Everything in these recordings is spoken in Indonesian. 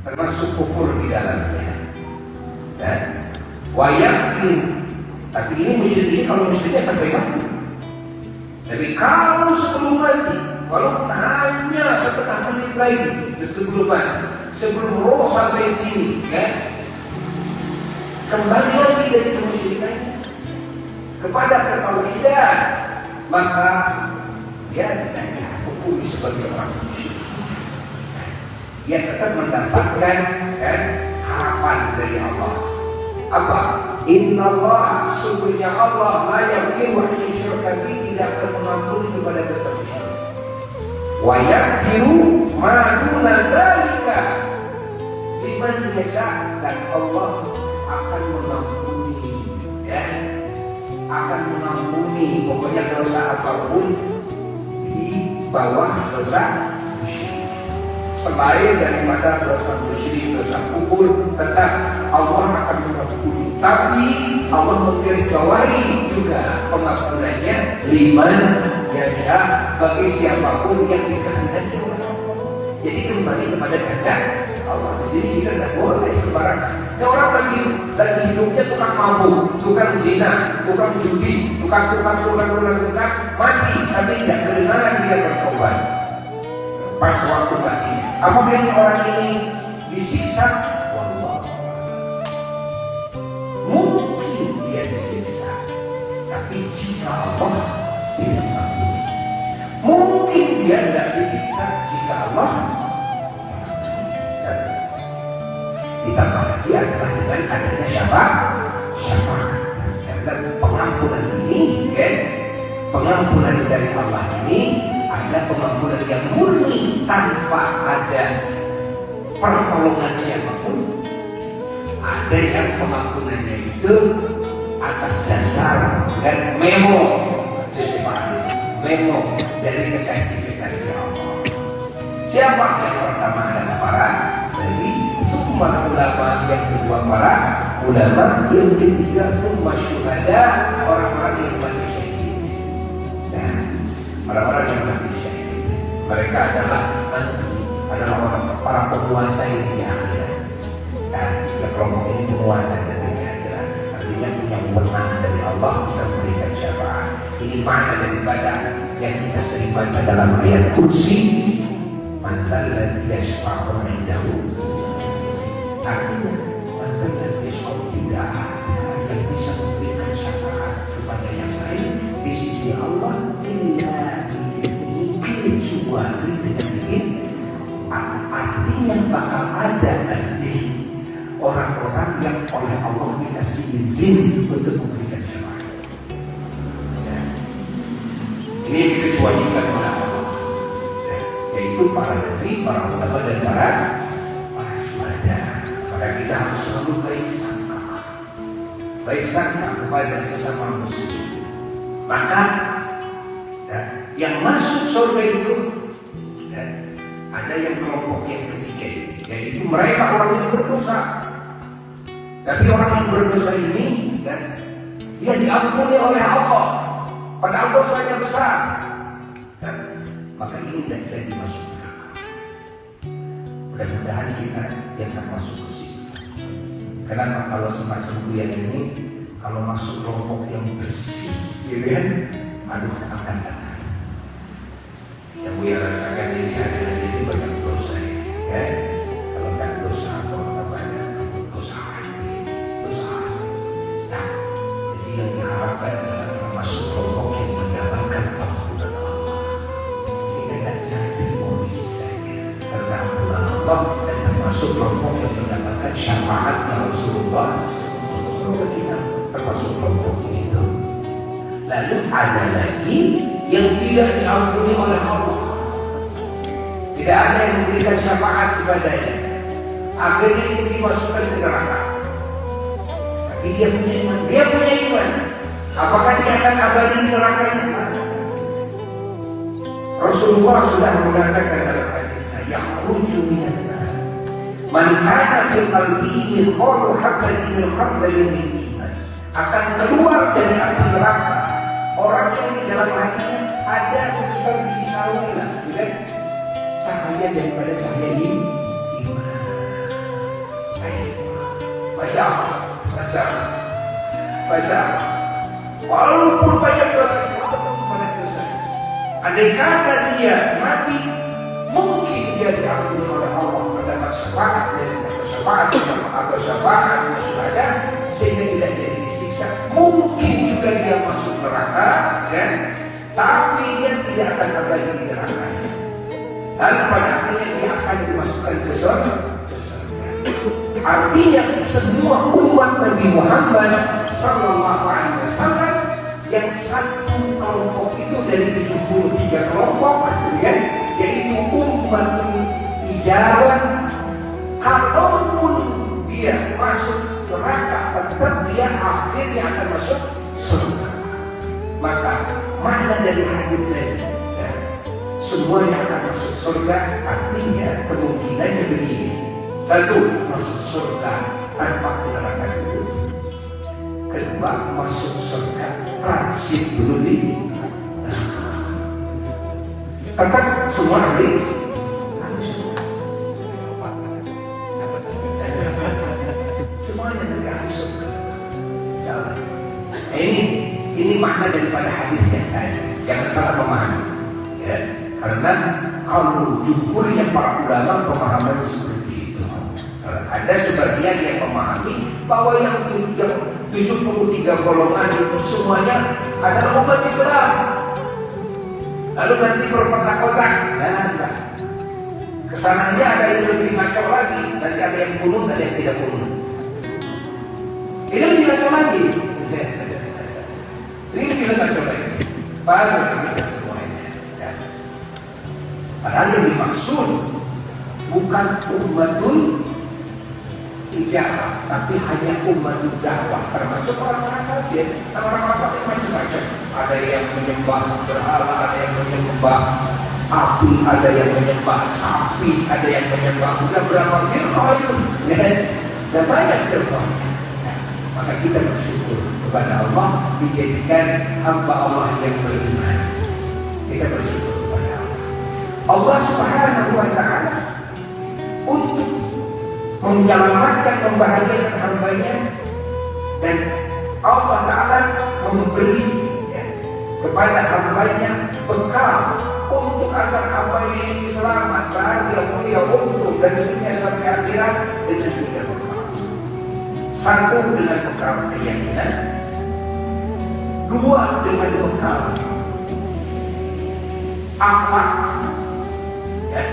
termasuk kufur di dalamnya. Wayakin, tapi ini musyrik ini kalau musyriknya sampai mati. Tapi kalau sebelum mati, walaupun hanya setengah menit lagi sebelum mati, sebelum roh sampai sini, kembali lagi dari kemusyrikannya kepada ketauhidan, maka dia tidak dihukumi sebagai orang musyrik. Dia tetap mendapatkan harapan dari Allah. Apa? Inna Allah, sesungguhnya Allah la yaghfiru an yushraka bihi, tidak akan mengampuni kepada dosa syirik. Wa yaghfiru ma duna dzalika liman yasha, dan Allah akan mengampuni, akan mengampuni pokoknya dosa apapun di bawah dosa syirik. Selain daripada dosa musyrik, dosa kufur, tetap Allah akan mengampuni. Tapi Allah menggarisbawahi juga pengampunannya liman yasha, bagi siapapun yang dikehendaki oleh Allah. Jadi kembali kepada kehendak Allah. Di sini kita tidak boleh sembarangan. Ini orang lagi hidupnya tukang mabuk, tukang zina, tukang judi, tukang mati, tapi tidak kedengaran dia bertobat. Pas waktu mati, apakah ini orang ini disiksa? Wallah, mungkin dia disiksa, tapi jika Allah tidak mengampuni, mungkin dia tidak disiksa jika Allah mengampuni. Ditambah lagi adalah dengan adanya syafaat. Dan pengampunan ini, pengampunan dari Allah ini ada pengampunan yang murni tanpa ada pertolongan siapapun. Ada yang pengampunannya itu atas dasar memo dari kekasih-kekasih Allah. Siapa yang pertama adalah para nabi, semua ulama, yang kedua para ulama, yang ketiga semua syuhada, orang-orang yang mati syahid. Dan orang-orang yang mati syahid, mereka adalah nanti adalah orang para penguasa yang di akhirat. Dan tiga kelompok ini penguasa yang di akhirat, artinya punya wewenang dari Allah, bisa memberikan syafaat. Ini makna daripada yang kita sering baca dalam ayat kursi, mantal ladzi yashfa'u 'indahu. Artinya mantal ladzi yashfa'u, tidak ada yang bisa memberikan syafaat kepada yang lain di sisi Allah illa bi'idznihi, kecuali dengan izin. Artinya bakal ada nanti orang-orang yang oleh Allah dikasih izin untuk memberikan syafaat. Ini dikecualikan oleh Allah, yaitu para nabi, para ulama, dan para syuhada. Maka kita harus selalu baik sangka kepada sesama muslim. Maka yang masuk surga itu ada yang kelompok yang ketiga ini, yaitu mereka orang yang berdosa. Tapi orang yang berdosa ini dia diampuni oleh Allah, padahal dosanya besar, maka ini tidak jadi masuk neraka. Mudah-mudahan kita yang tak masuk ke situ. Kenapa? Kalau semacam buaya ini, kalau masuk kelompok yang bersih, aduh, akan datang. Yang buaya rasakan ini hari-hari ini banyak dosa, kalau tidak dosa atau banyak dosa hati. Nah, jadi yang diharapkan adalah termasuk kelompok yang mendapatkan ampunan Allah, sehingga tidak jadi mau disiksanya karena ampunan Allah, dan termasuk kelompok yang mendapatkan syafaat Rasulullah. Semoga kita termasuk kelompok itu. Lalu ada lagi yang tidak diampuni oleh Allah, tidak ada yang memberikan syafaat kepadanya, akhirnya itu dimasukkan ke neraka. Tapi dia punya iman. Apakah dia akan abadi di neraka ini? Rasulullah sudah mengatakan dalam hadisnya, yakhruju minan nar man kana fi qalbihi mithqalu habatin min khardalin min iman, akan keluar dari api neraka orang yang di dalam hatinya ada sebesar biji sawi lah, cahaya daripada cahaya iman. Masya Allah, Masya Allah, Masya Allah. Walaupun banyak dosa, andai kata dia mati, mungkin dia diampuni oleh Allah, mendapat syafaat dan atau syafaatnya sudah ada, sehingga tidak jadi disiksa. Mungkin juga dia masuk neraka, kan? Tapi dia tidak akan abadi di neraka. Dan pada akhirnya dia akan dimasukkan ke surga. Artinya semua umat Nabi Muhammad Sallallahu Alaihi Wasallam yang satu kelompok itu dari 73 kelompok, ya, yaitu umatul ijabah. Kalaupun dia masuk neraka, tetap dia akhirnya akan masuk surga. Maka makna dari hadis ini, ya, semuanya akan masuk surga. Artinya kemungkinannya begini: satu, masuk surga tanpa neraka dulu. Kedua, masuk surga transit dulu di neraka. Tetap semua ahli semuanya dari ahli surga. Ini makna daripada hadis yang tadi. Jangan salah memahami, ya. Karena kalau jumhurnya para ulama pemahaman seperti itu. Ada sebagian yang memahami bahwa yang 73 golongan itu semuanya adalah umat Islam. Lalu nanti berkotak-kotak, nah, kesananya ada yang lebih ngaco lagi. Nanti ada yang kunut, ada yang tidak kunut. Ini lebih ngaco lagi. Ini lebih ngaco lagi. Baru kita semuanya. Padahal yang dimaksud bukan umatul ijabah, tapi hanya umatul dakwah, termasuk orang-orang kafir. Orang-orang kafir macam-macam. Ada yang menyembah berhala, ada yang menyembah api, ada yang menyembah sapi, ada yang menyembah udah berapa firqah itu, ya, dan banyak firqahnya. Nah, maka kita bersyukur kepada Allah dijadikan hamba Allah yang beriman. Kita bersyukur kepada Allah. Allah Subhanahu wa Ta'ala untuk menyelamatkan, membahagiakan hambanya, dan Allah Ta'ala memberi, ya, kepada hambanya bekal untuk agar hambanya ini selamat, bahagia, mulia, untung dari dunia sampai akhirat dengan 3 bekal. Satu, dengan bekal keyakinan. 2, dengan bekal akhlak. Ya,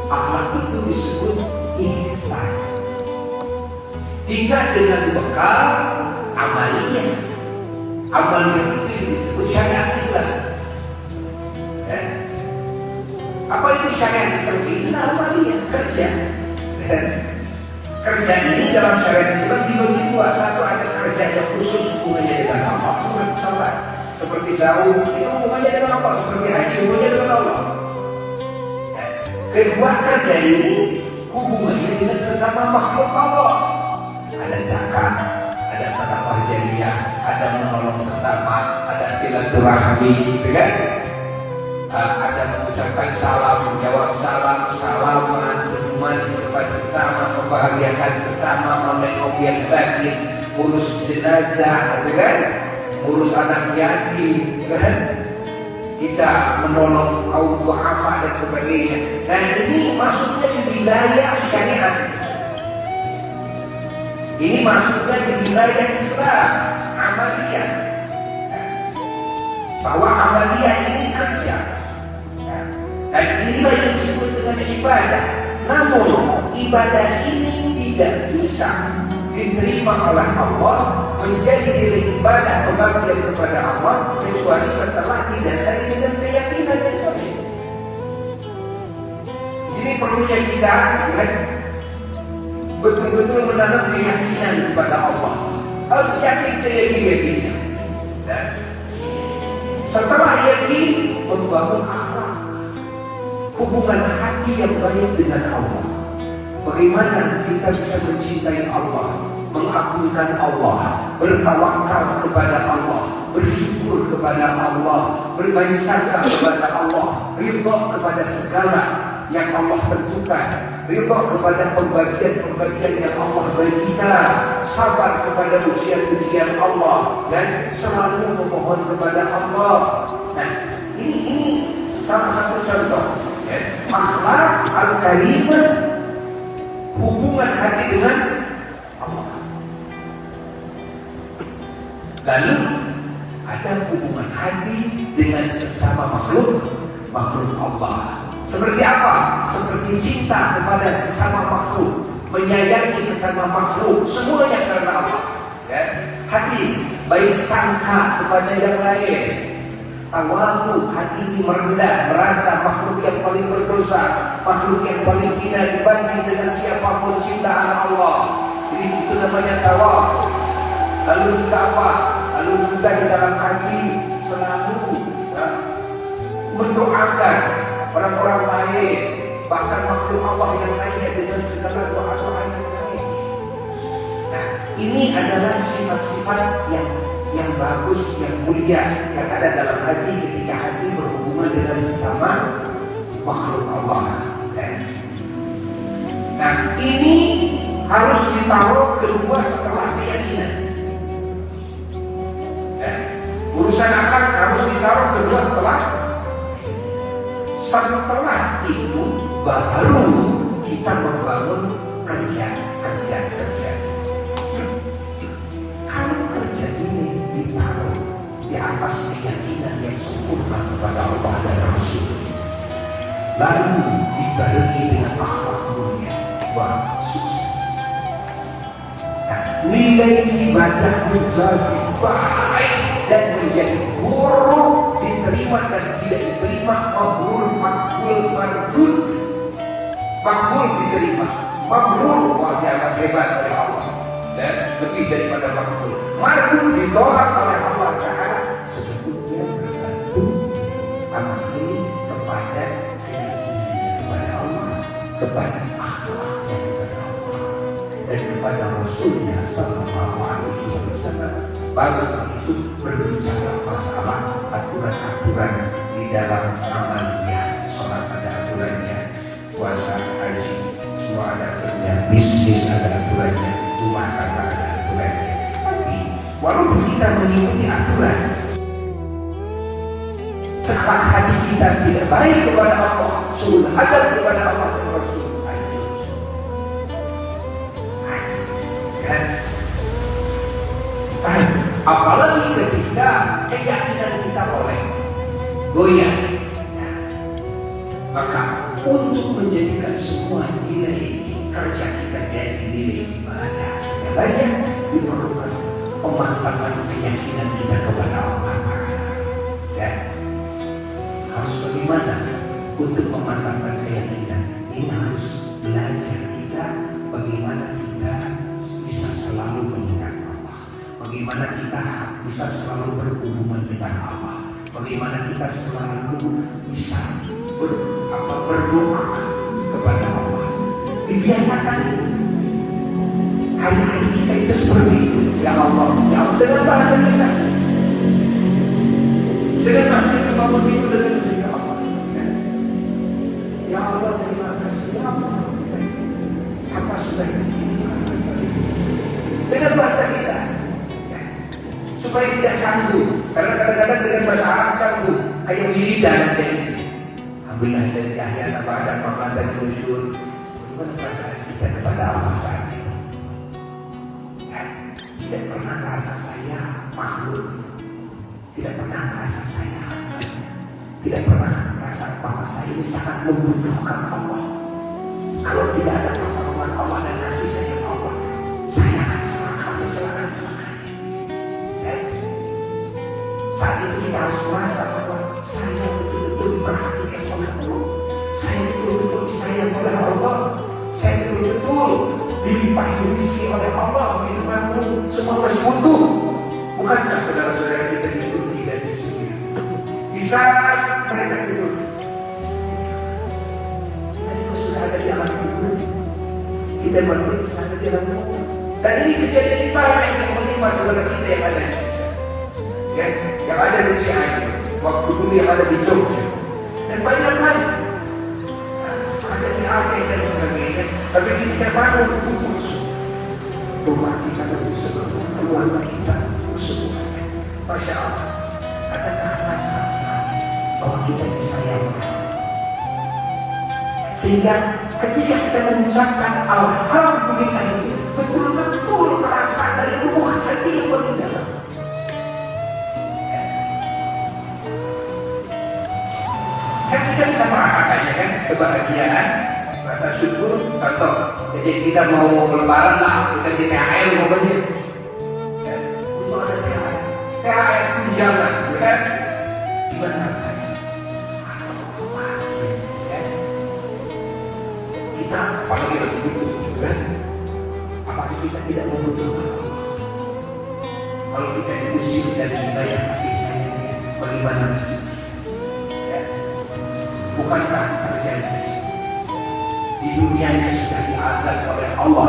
akhlak itu disebut ihsan. 3, dengan bekal amaliyah. Amaliyah itu disebut syariat Islam. Ya. Apa itu syariat Islam? Itu amaliyah, kerja. Ya. Kerja ini dalam syariat Islam dibagi 2. Satu, ada kerja yang khusus hubungannya dengan Allah, seperti salat, seperti sahur, itu hubungannya dengan Allah, seperti haji hubungannya dengan Allah. Ya. Kedua, kerja ini hubungannya dengan sesama makhluk Allah. Ada zakat, ada sedekah jariyah, ada menolong sesama, ada silaturahmi, kan? Ada mengucapkan salam, menjawab salam, salaman, senyuman kepada sesama, membahagiakan sesama, menengok yang sakit, urus jenazah, kan? Urus anak yatim, kan? Kita menolong kaum du'afa dan sebagainya. Nah, ini masuknya di wilayah syariat. Ini masuknya di wilayah Islam, amaliyah. Bahwa amaliyah ini kerja. Dan inilah yang disebut dengan ibadah. Namun ibadah ini tidak bisa diterima oleh Allah, menjadi diri ibadah pembaktian kepada Allah, kecuali setelah didasari dengan keyakinan yang sahih. Di sini perlunya kita, kan, betul-betul menanam keyakinan kepada Allah. Harus yakin seyakin-yakinnya. Dan setelah yakin, membangun akhlak, hubungan hati yang baik dengan Allah. Bagaimana kita bisa mencintai Allah, mengagungkan Allah, bertawakal kepada Allah, bersyukur kepada Allah, berbaik sangka kepada Allah, ridha kepada segala yang Allah tentukan, ridha kepada pembagian-pembagian yang Allah berikan, sabar kepada ujian-ujian Allah, dan selalu memohon kepada Allah. Nah, ini salah satu contoh ya, akhlak al-karimah, hubungan hati dengan Allah. Lalu ada hubungan hati dengan sesama makhluk Allah. Seperti apa? Seperti cinta kepada sesama makhluk, menyayangi sesama makhluk, semuanya karena Allah. Ya. Hati baik sangka kepada yang lain, tawadu, hati ini merendah, merasa makhluk yang paling berdosa, makhluk yang paling hina dibanding dengan siapapun ciptaan Allah. Jadi itu namanya tawadu. Lalu juga apa? Lalu juga di dalam hati selalu ya, mendoakan orang-orang lain, bahkan makhluk Allah yang lainnya dengan segala doa-doa yang baik. Nah, ini adalah sifat-sifat yang bagus, yang mulia, yang ada dalam hati ketika hati berhubungan dengan sesama makhluk Allah. Nah, ini harus ditaruh kedua setelah keyakinan. Urusan akal harus ditaruh kedua setelah itu baru kita membangun kerja. Kalau kerja ini ditaruh di atas keyakinan yang sempurna kepada Allah dan Rasul, lalu dibarengi dengan akhlak mulia, wah sukses. Nah, nilai ibadah menjadi baik dan menjadi buruk, diterima dan tidak diterima, makbul, mardud. Makbul diterima, mabrur, wah dianggap hebat oleh Allah dan lebih daripada makbul. Mardud ditolak oleh Allah Ta'ala. Sebetulnya bergantung amal ini kepada keyakinannya kepada Allah, kepada akhlaknya kepada Allah, dan kepada Rasulnya Sallallahu Alaihi Wasallam. Baru setelah itu berbicara masalah aturan-aturan di dalam amaliyah. Sholat ada aturannya, puasa, haji, semua ada aturannya, bisnis ada aturannya, rumah tangga ada aturannya. Tapi walaupun kita mengikuti aturan, setelah hati kita tidak baik kepada Allah, sudah ada kepada Allah dan Rasul, hancur. Apalagi ketika keyakinan kita oleh goyah, ya, maka untuk menjadikan semua nilai kerja kita jadi nilai ibadah segalanya diperlukan pemantapan keyakinan kita kepada Allah Ta'ala. Ya, harus bagaimana untuk memantapkan keyakinan? Ini harus belajar kita bagaimana kita bisa selalu mengingat Allah, bagaimana kita bisa selalu berhubungan dengan Allah, bagaimana kita selalu bisa berdoa kepada Allah. Dibiasakan hari-hari kita itu seperti itu. Ya Allah, ya Allah, dengan bahasa kita, dengan bahasa kita bangun itu dengan bahasa ya Allah. Ya Allah, terima kasih ya Allah. Apa sudah diinginkan dengan bahasa kita, supaya tidak canggung. Karena kadang-kadang dengan bahasa Arab canggung, kayak wiridan dan ini. Alhamdulillah dari akhirnya pada pemantauan nusyur. Bagaimana perasaan kita kepada Allah saat itu? Ya, tidak pernah merasa saya makhluk, tidak pernah merasa saya, tidak pernah merasa bahwa saya ini sangat membutuhkan Allah. Kalau tidak ada pertolongan Allah dan kasih sayang Allah, saya akan secelakaan-celakanya. Ya. Saat itu kita harus merasa bahwa saya betul-betul diperhatikan oleh Allah, saya betul-betul disayang oleh Allah, saya betul-betul dilimpahi rezeki oleh Allah. Begitu kamu semua masih butuh. Bukankah saudara-saudara kita di Turki dan di Syria, di saat mereka tidur, kita juga sudah ada di alam kubur, kita berdua sudah ada di alam kubur. Dan ini kejadian banyak yang menimpa saudara kita yang ada di kita, ya, yang ada di Cianjur, waktu dulu yang ada di Jogja, dan banyak lagi. dari Aceh dan sebagainya. Tapi ketika bangun putus, rumah kita putus, keluarga kita putus semuanya. Masya Allah, adakah rasa bahwa kita disayangkan? Sehingga ketika kita mengucapkan alhamdulillah ini betul-betul terasa dari lubuk hati yang paling dalam. Kan kita bisa merasakannya kan, kebahagiaan, rasa syukur. Contoh, jadi kita mau lebaran lah, dikasih THR momennya. Itu ada THR, THR tunjangan, kan? Gimana rasanya? Kita apalagi lagi butuh, kan? Apakah kita tidak membutuhkan Allah? Kalau kita diusir dari wilayah kasih sayangnya, bagaimana nasibnya? Ya. Bukankah terjadi di dunianya sudah diadab oleh Allah,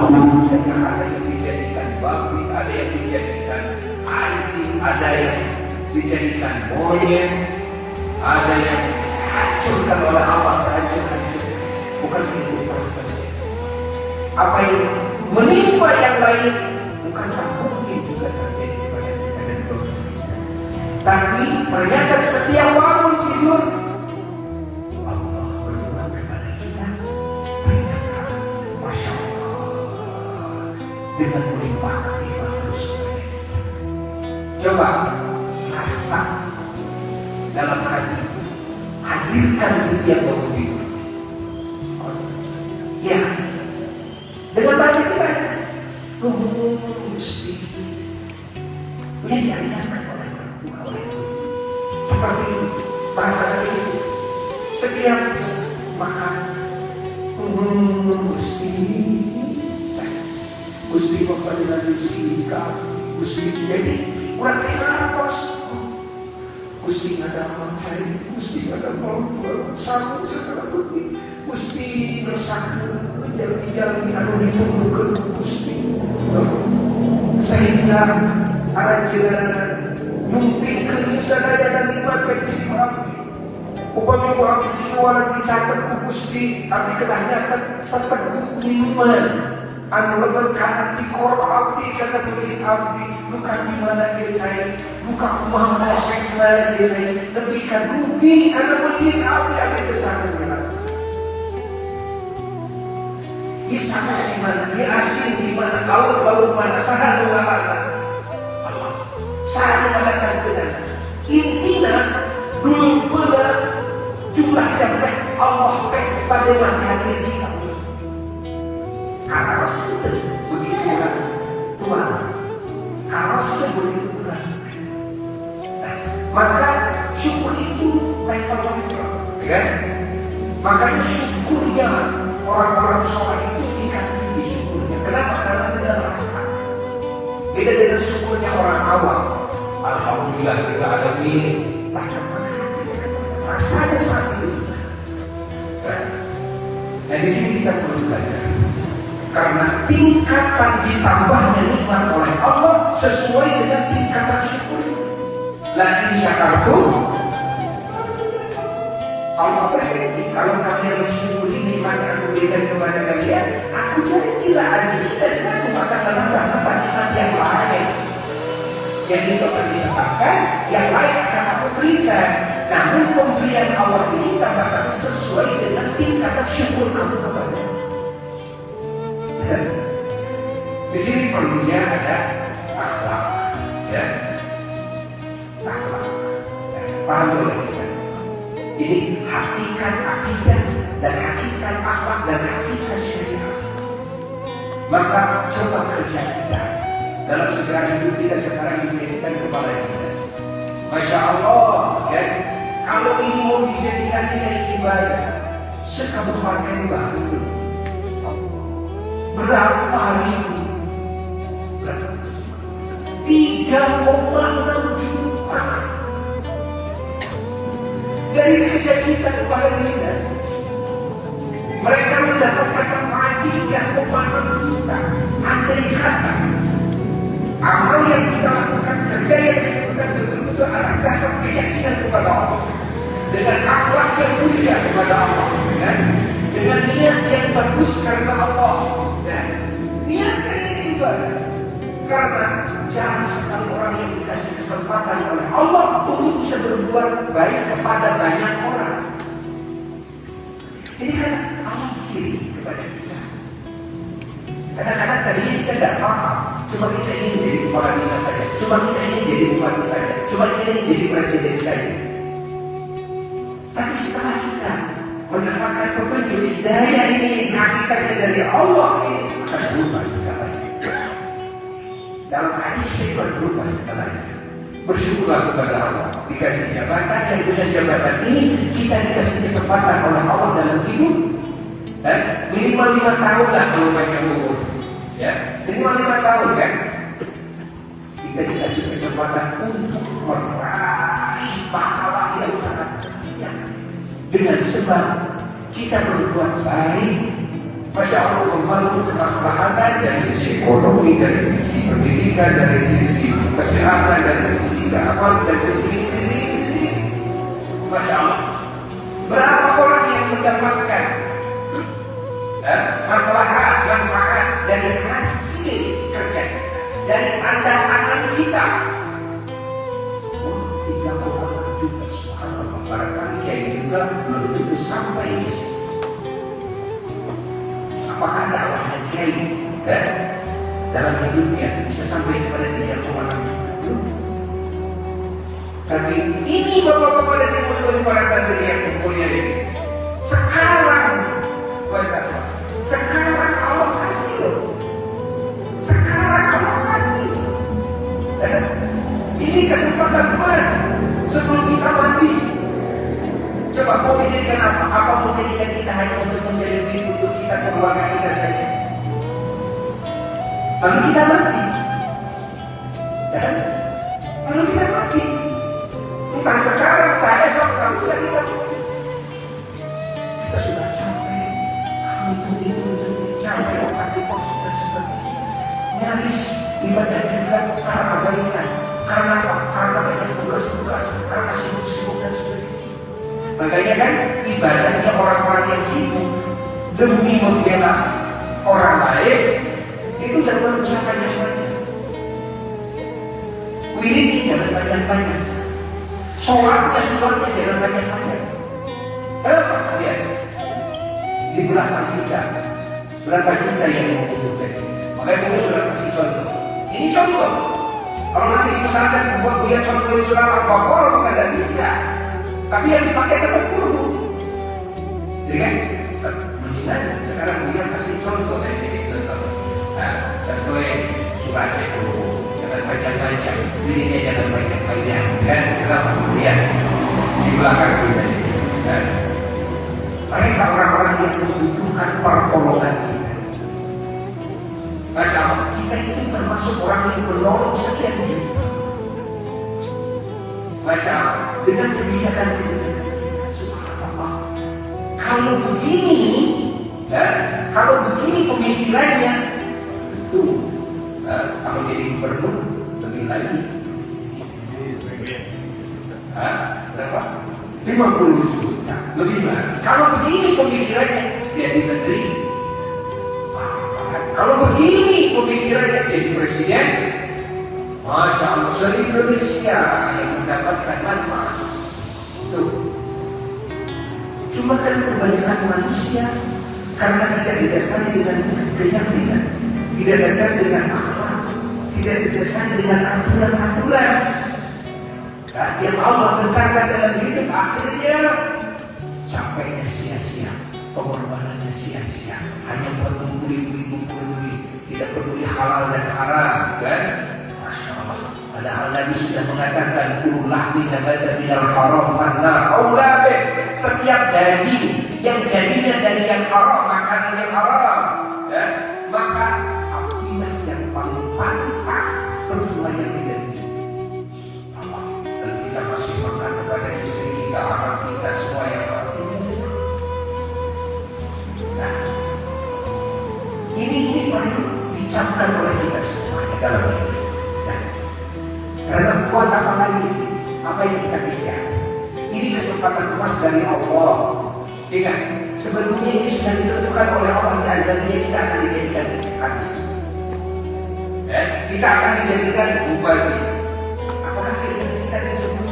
dan ada yang dijadikan babi, ada yang dijadikan anjing, ada yang dijadikan monyet, ada yang hancurkan oleh Allah sehancur-hancur. Bukan itu pernah terjadi. Apa yang menimpa yang lain bukanlah mungkin juga terjadi kepada kita dan keluarga kita. Tapi ternyata setiap bangun tidur Allah berdoa kepada kita. Ternyata Masya Allah dengan melimpahkan nikmat terus kepada kita. Coba rasa dalam hati, hadirkan setiap bangun tidur. Ya, dengan bahasa kita, Gusti, yang diajarkan oleh Allah seperti itu, bahasa itu. Setiap makan, Gusti, Gusti Bapak dengan Gusti kami, Gusti jadi kurang terus. Gusti ada mau cari, Gusti ada mau sambung segala bukti. Gusti bersama jalan-jalan anu ditunggukan Gusti, sehingga arah jalan mungkin sadaya dan nikmat kekasih abdi. Upami ku abdi keluar dicatat ku Gusti, abdi kedanyakan sateguh minuman anu lebar kana ti kor abdi kana beuting abdi, luka di mana ieu saya, luka kumaha prosesna ieu saya, lebih ka rugi kana beuting abdi kesana benar. Isana di mana, di asin di mana, laut-laut mana, saha nu ngalatna Allah, saha nu ngalatna keudana. Intina dulu beuna jumlah jam teh Allah teh pada masih rezeki kamu. Harus itu begitu kan Tuhan, harus itu begitu kan. Maka syukur itu level-level, kan? Makanya syukurnya orang-orang soleh itu tingkat tinggi syukurnya. Kenapa? Karena tidak rasa. Beda dengan syukurnya orang awam. Alhamdulillah kita ada ini. Tak kemana rasanya saat itu. Nah di sini kita perlu belajar. Karena tingkatan ditambahnya nikmat oleh Allah sesuai dengan tingkatan syukur. Lakin syakartum, Allah berjanji kalau kalian bersyukuri nikmat yang aku berikan kepada kalian, aku janjilah aziz dan aku akan menambah nikmat yang lain. Yang itu akan ditambahkan, yang lain akan aku berikan. Namun pemberian Allah ini tambahkan sesuai dengan tingkatan syukur kamu kepada. Di sini perlunya ada akhlak, ya, akhlak. Paham boleh kita? Ini hakikat akidah dan hakikat akhlak dan hakikat syariat. Maka coba kerja kita dalam segala hidup kita sekarang dijadikan kepala dinas. Masya Allah, ya. Kalau ini mau dijadikan nilai ibadah sekabupaten baru, berapa ribu? 3,6 juta dari kerja kita kepada dinas. Mereka mendapatkan manfaat 3,6 juta. Andai kata amal yang kita lakukan, kerja yang kita lakukan betul-betul atas dasar keyakinan kepada Allah, dengan akhlak yang mulia kepada Allah, dengan niat tebus karena Allah. Dan niatkan ini ibadah. Karena jarang sekali orang yang dikasih kesempatan oleh Allah untuk bisa berbuat baik kepada banyak orang. Ini kan Allah kirim kepada kita. Kadang-kadang tadinya kita tidak paham. Cuma kita ingin jadi kepala dinas saja. Cuma kita ingin jadi bupati saja. Cuma kita ingin jadi presiden saja. Tapi setelah kita mendapatkan petunjuk hidayah ini, hakikatnya dari Allah ini akan berubah segalanya. Dalam hadis itu berubah segalanya. Bersyukurlah kepada Allah dikasih jabatan, yang dengan jabatan ini kita dikasih kesempatan oleh Allah dalam hidup. Minimal 5 tahun lah kalau banyak umur. Ya, minimal 5 tahun kan. Kita dikasih kesempatan untuk meraih pahala yang sangat banyak dengan sebab kita berbuat baik. Masya Allah, membangun kemaslahatan dari sisi ekonomi, dari sisi pendidikan, dari sisi kesehatan, dari sisi keamanan, dari sisi Masya Allah. Berapa orang yang mendapatkan maslahat, manfaat dari hasil kerja kita, dari tanda-tanda kita. 3,6 juta, subhanallah. Barangkali kayak juga belum tentu sampai di sini. Apakah dakwahnya kiai dalam hidupnya bisa sampai kepada 3,6 juta? Tapi ini bapak-bapak dan ibu-ibu para santri yang mulia ini. Sekarang Allah kasih loh. Sekarang Allah kasih. Ini kesempatan emas sebelum kita mati. Coba mau menjadikan apa? Apa mau menjadikan kita hanya untuk menjadi duit untuk kita, keluarga kita saja? Lalu kita mati. Dan lalu kita mati. Entah sekarang, entah esok, tak bisa kita mati. Kita sudah capek. Kami capek otak di posisi seperti ini. Nyaris ibadah juga karena kebaikan. Karena apa? Karena banyak tugas-tugas, karena sibuk-sibuk dan sebagainya. Makanya kan ibadahnya orang-orang yang sibuk demi membela orang lain itu jangan usah banyak-banyak. Wiridnya jangan banyak-banyak. Sholatnya jangan banyak-banyak. Kenapa? Lihat di belakang kita berapa juta yang membutuhkan. Makanya Buya sudah kasih contoh. Ini contoh. Kalau nanti di pesantren Buya contohin surah Al-Baqarah bukan tidak bisa. Tapi yang dipakai tetap guru. Jadi kan, mendingan sekarang Buya kasih contoh ini contoh. Nah, contohnya suratnya guru, jangan banyak-banyak, dirinya jangan banyak-banyak. Kan, kenapa? Lihat di belakang kita ini. Dan mereka orang-orang yang membutuhkan pertolongan kita. Masya Allah, kita itu termasuk orang yang menolong sekian juta. Masya Allah, dengan kebijakan-kebijakan kita, subhanallah. Kalau begini pemikirannya, tentu kalau jadi gubernur lebih lagi. Berapa? 50 juta lebih lagi. Kalau begini pemikirannya, jadi menteri. Kalau begini pemikirannya, jadi presiden. Masya Allah, se-Indonesia yang mendapatkan manfaat. Tuh. Cuma kan kebanyakan manusia karena tidak didasari dengan keyakinan, tidak didasari dengan akhlak, tidak didasari dengan aturan-aturan yang Allah tentukan dalam hidup, akhirnya sampainya sia-sia, pengorbanannya sia-sia, hanya buat mengguli-guli, tidak peduli halal dan haram, kan? Padahal Nabi sudah mengatakan kullu lahmin nabata minal haram fannar aula bih. Setiap daging yang jadinya dari yang haram, makanan yang haram, ya, maka apilah yang paling pantas bersemayam di dalam. Dan kita masih makan kepada istri kita, anak kita, semua yang haram. Nah, ini perlu dicapkan oleh kita semuanya dalam hidup. Karena buat apa lagi sih? Apa yang kita kejar? Ini kesempatan emas dari Allah. Ingat, Sebetulnya ini sudah ditentukan oleh Allah di azalnya, kita akan dijadikan hadis. Kita akan dijadikan bupati. Apakah keinginan kita disebut?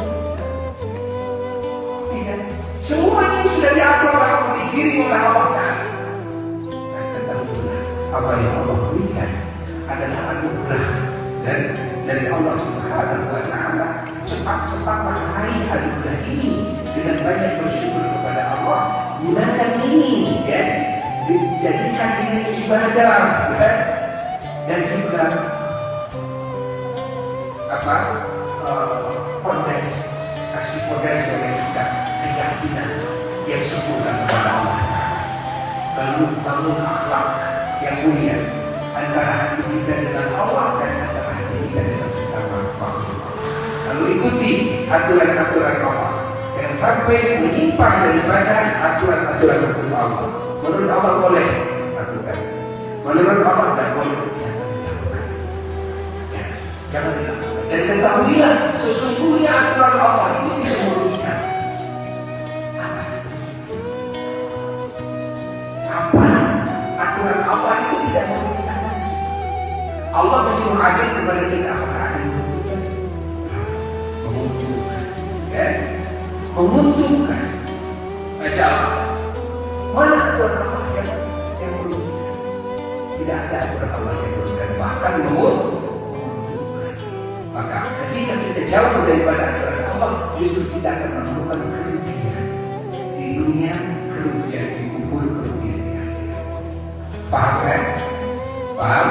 Tidak. Semuanya ini sudah diatur oleh Allah, dikirim oleh Allah Ta'ala. Dan ketahuilah, apa yang Allah berikan adalah anugerah dan dari Allah Subhanahu wa Ta'ala. Cepat-cepatlah raih anugerah ini dengan banyak bersyukur kepada Allah. Gunakan ini, ya, dijadikan ini ibadah, ya. Dan juga pondes, kasih pondes oleh kita keyakinan yang sempurna kepada Allah. Lalu bangun akhlak yang mulia antara hati kita dengan Allah dan antara hati kita dengan sesama makhluk. Lalu ikuti aturan-aturan Allah, yang sampai menyimpang daripada aturan-aturan hukum Allah. Menurut Allah boleh lakukan, menurut Allah tidak boleh, jangan dilakukan. Ya, jangan dilakukan. Dan ketahuilah, sesungguhnya aturan Allah itu tidak merugikan. Apa sih? Apa? Aturan Allah itu tidak merugikan. Allah menyuruh adil kepada kita, apakah adil merugikan? Menguntungkan. Ya? Menguntungkan. Masya Allah. Mana aturan Allah yang merugikan? Tidak ada aturan Allah yang merugikan, bahkan menguntungkan. Maka ketika kita jauh daripada aturan Allah, justru kita akan menemukan kerugian di dunia, kerugian di kubur, kerugian di akhirat. Paham kan? Paham?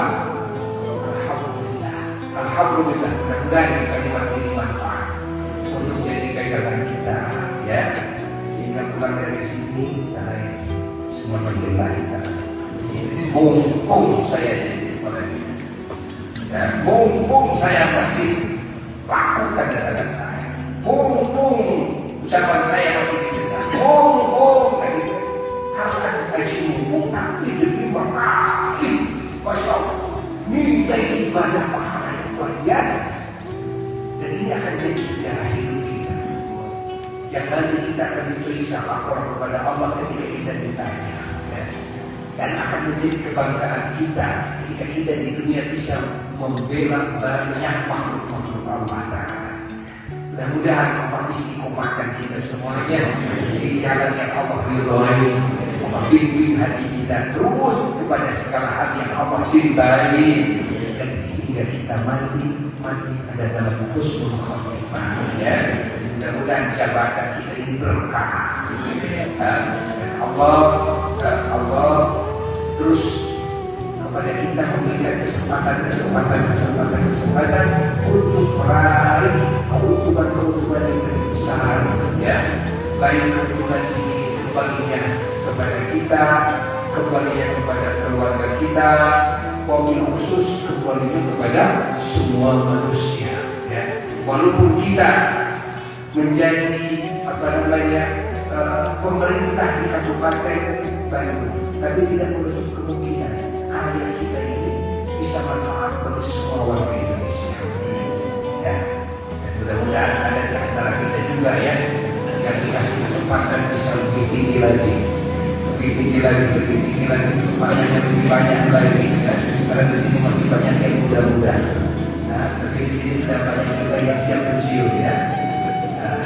Alhamdulillah. Alhamdulillah. Mudah-mudahan kalimat ini manfaat untuk jadi pegangan kita, ya. Sehingga pulang dari sini, semua menjelajah. Mumpung saya jadi kepala dinas, dan mumpung saya masih lakukan dagangan saya, mumpung ucapan saya masih didengar, mumpung harus ada gaji mumpung, tapi lebih lagi. Masya Allah, nilai ibadah pahala yang luar biasa, dan ini akan jadi sejarah hidup kita, yang nanti kita akan ditulis laporan kepada Allah ketika kita ditanya, dan akan menjadi kebanggaan kita ketika kita di dunia bisa membela banyak makhluk-makhluk Allah Ta'ala. Mudah-mudahan Allah istiqomahkan kita semuanya di jalan yang Allah ridhoi, membimbing hati kita terus kepada segala hal yang Allah cintai, dan hingga kita mati ada dalam husnul khotimah, ya. Mudah-mudahan jabatan kita ini berkah. Dan Allah terus kepada kita memberikan kesempatan untuk meraih keuntungan yang lebih besar, ya. Baik keuntungan ini kembalinya kepada kita, kembalinya kepada keluarga kita, wabil khusus kembalinya kepada semua manusia, ya. Walaupun kita menjadi pemerintah di Kabupaten Bandung, tapi tidak menutup kemungkinan karya kita ini bisa manfaat bagi semua warga Indonesia. Ya, dan mudah-mudahan ada di antara kita juga, ya, yang dikasih kesempatan bisa lebih tinggi lagi kesempatannya lebih banyak lagi. Dan karena di sini masih banyak yang muda-muda. Nah, tapi di sini sudah banyak juga yang siap pensiun, ya.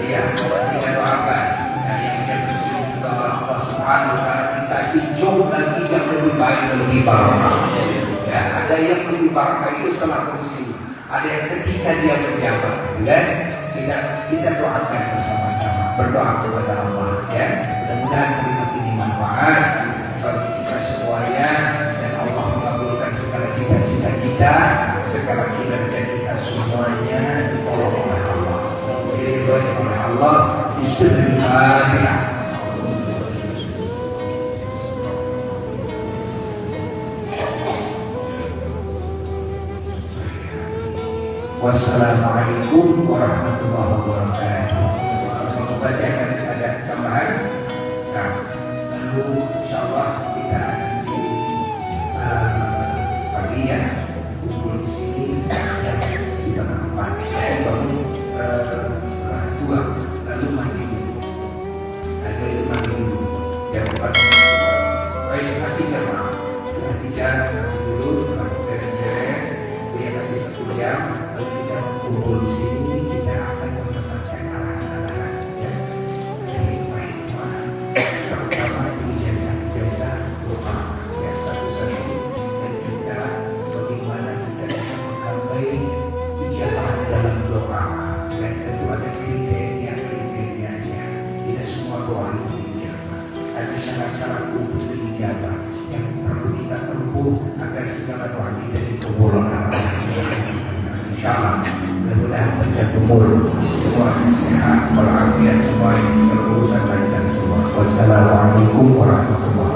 Iya, kita doakan. Yang siap pensiun juga Allah Subhanahu wa Ta'ala dikasih job lagi yang lebih baik dan lebih barakah. Ya, ada yang lebih barakah itu setelah pensiun, ada yang ketika dia menjabat, kan? Kita doakan bersama-sama, berdoa kepada Allah, ya. Mudah-mudahan kalimat ini manfaat bagi kita semuanya, dan Allah mengabulkan segala cita-cita kita, segala kinerja kita semuanya ditolong oleh Allah, diridhoi oleh Allah. Bismillahirrahmanirrahim. Wassalamualaikum warahmatullahi wabarakatuh. Kembali ada tambahan. Nah, lalu insyaallah kita nanti pagi, ya, kumpul di sini jam 3:30. Bangun setengah 2, lalu mandi dulu. Jam 4. agar segala doa kita dikabulkan insyaallah. Mudah-mudahan panjang umur, semuanya sehat walafiat, semuanya segala urusan lancar semua. Wassalamualaikum warahmatullahi wabarakatuh.